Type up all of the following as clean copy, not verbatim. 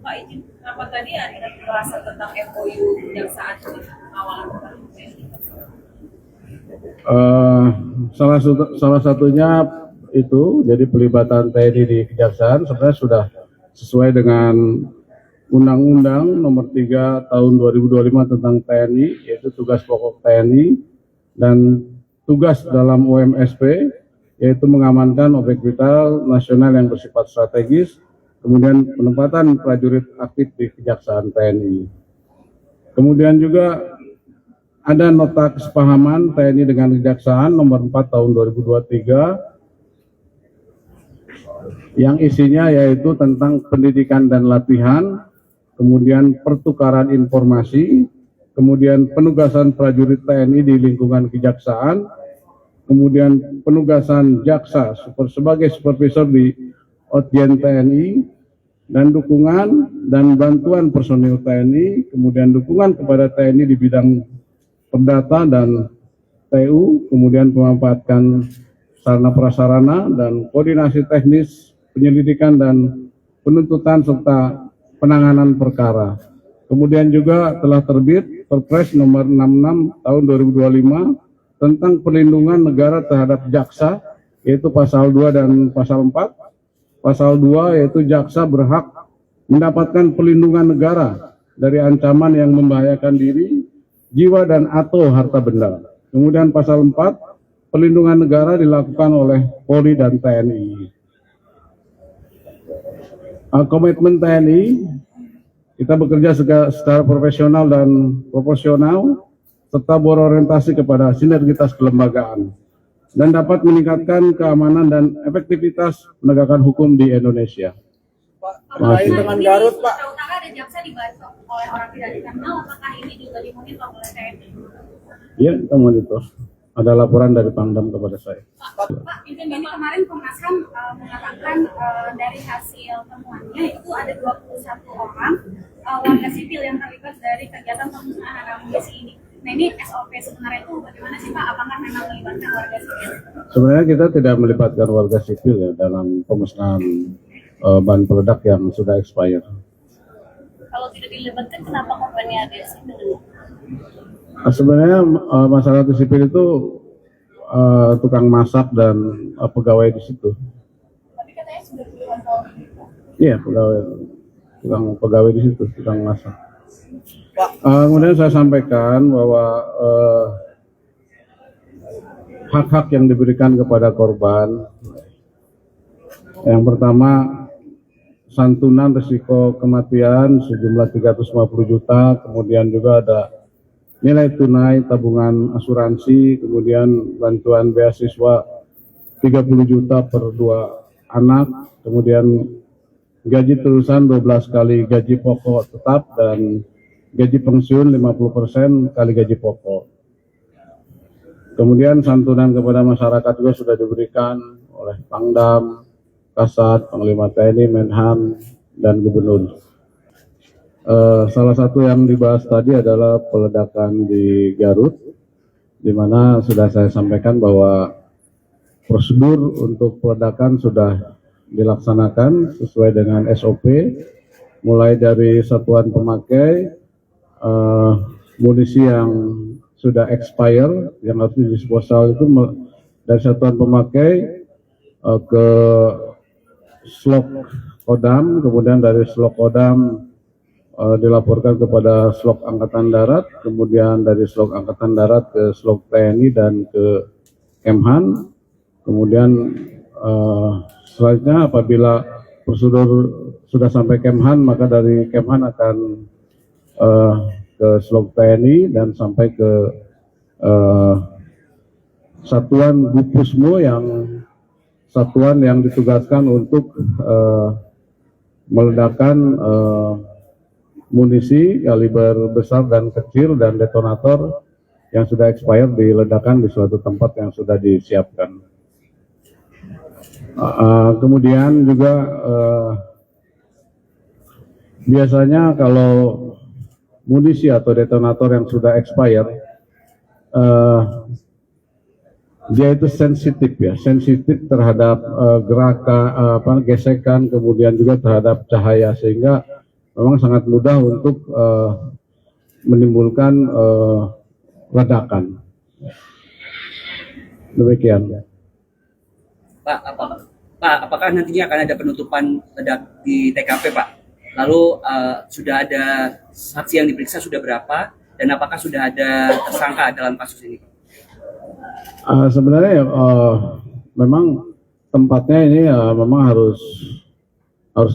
Pak izin apa tadi ada pembahasan tentang MOU kejaksaan pengawalan salah satunya itu jadi pelibatan TNI di kejaksaan sebenarnya sudah sesuai dengan Undang-Undang Nomor 3 Tahun 2025 tentang TNI, yaitu tugas pokok TNI dan tugas dalam UMSP, yaitu mengamankan objek vital nasional yang bersifat strategis, kemudian penempatan prajurit aktif di Kejaksaan TNI. Kemudian juga ada nota kesepahaman TNI dengan Kejaksaan nomor 4 tahun 2023 yang isinya yaitu tentang pendidikan dan latihan, kemudian pertukaran informasi, kemudian penugasan prajurit TNI di lingkungan kejaksaan, kemudian penugasan jaksa sebagai supervisor di Otjen TNI, dan dukungan dan bantuan personil TNI, kemudian dukungan kepada TNI di bidang perdata dan TU, kemudian memanfaatkan sarana prasarana dan koordinasi teknis penyelidikan dan penuntutan serta penanganan perkara. Kemudian juga telah terbit Perpres nomor 66 tahun 2025 tentang perlindungan negara terhadap jaksa, yaitu pasal 2 dan pasal 4. Pasal 2 yaitu jaksa berhak mendapatkan perlindungan negara dari ancaman yang membahayakan diri, jiwa dan atau harta benda. Kemudian pasal 4, perlindungan negara dilakukan oleh Polri dan TNI. Komitmen TNI, kita bekerja secara profesional dan proporsional serta berorientasi kepada sinergitas kelembagaan dan dapat meningkatkan keamanan dan efektivitas penegakan hukum di Indonesia. Pak, terkait dengan Garut, Pak. Utara ada jaksa dibantu oleh orang tidak dikenal, apakah ini juga dimonitor oleh TNI? Ya, kita monitor. Ada laporan dari Pangdam kepada saya. Pak, izin ini kemarin Komnas HAM mengatakan dari hasil temuannya itu ada 21 orang warga sipil yang terlibat dari kegiatan pemusnahan amunisi ini. Nah ini SOP sebenarnya itu bagaimana sih Pak? Apakah memang melibatkan warga sipil? Sebenarnya kita tidak melibatkan warga sipil ya dalam pemusnahan bahan peledak yang sudah expired. Kalau tidak dilibatkan, kenapa korbannya ada sipil? Sebenarnya masyarakat sipil itu tukang masak dan pegawai di situ. Tapi katanya sudah puluhan tahun. Iya, pegawai di situ, tukang masak. Kemudian saya sampaikan bahwa hak-hak yang diberikan kepada korban, yang pertama santunan risiko kematian sejumlah 350 juta, kemudian juga ada nilai tunai tabungan asuransi, kemudian bantuan beasiswa 30 juta per 2 anak, kemudian gaji terusan 12 kali gaji pokok tetap dan gaji pensiun 50% kali gaji pokok. Kemudian santunan kepada masyarakat juga sudah diberikan oleh Pangdam, Kasat, Panglima TNI, Menhan, dan Gubernur. Salah satu yang dibahas tadi adalah peledakan di Garut, di mana sudah saya sampaikan bahwa prosedur untuk peledakan sudah dilaksanakan sesuai dengan SOP, mulai dari satuan pemakai, munisi yang sudah expire, yang harus disposal itu dari satuan pemakai ke slok Kodam, kemudian dari slok Kodam dilaporkan kepada slok Angkatan Darat, kemudian dari slok Angkatan Darat ke slok TNI dan ke Kemhan. Kemudian selanjutnya apabila prosedur sudah sampai Kemhan, maka dari Kemhan akan ke slok TNI dan sampai ke satuan Gupusmu, yang satuan yang ditugaskan untuk meledakkan munisi kaliber besar dan kecil dan detonator yang sudah expired diledakkan di suatu tempat yang sudah disiapkan. Kemudian juga biasanya kalau munisi atau detonator yang sudah expired dia itu sensitif ya, sensitif terhadap gerakan, gesekan, kemudian juga terhadap cahaya, sehingga memang sangat mudah untuk menimbulkan ledakan. Demikian. Pak, apakah nantinya akan ada penutupan ledak di TKP, Pak? Lalu sudah ada saksi yang diperiksa sudah berapa? Dan apakah sudah ada tersangka dalam kasus ini, Pak? Sebenarnya memang tempatnya ini memang harus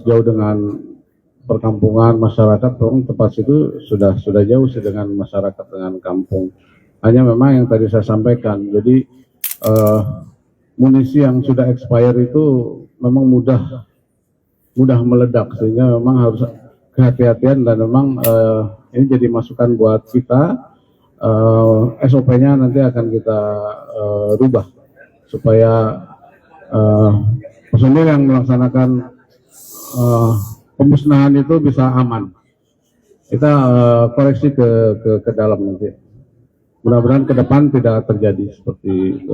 jauh dengan perkampungan masyarakat. Memang tempat itu sudah jauh sih dengan masyarakat, dengan kampung. Hanya memang yang tadi saya sampaikan, jadi munisi yang sudah expire itu memang mudah meledak, sehingga memang harus kehati-hatian, dan memang ini jadi masukan buat kita. SOP-nya nanti akan kita rubah supaya personil yang melaksanakan pemusnahan itu bisa aman. Kita koreksi ke dalam nanti. Mudah-mudahan ke depan tidak terjadi seperti itu.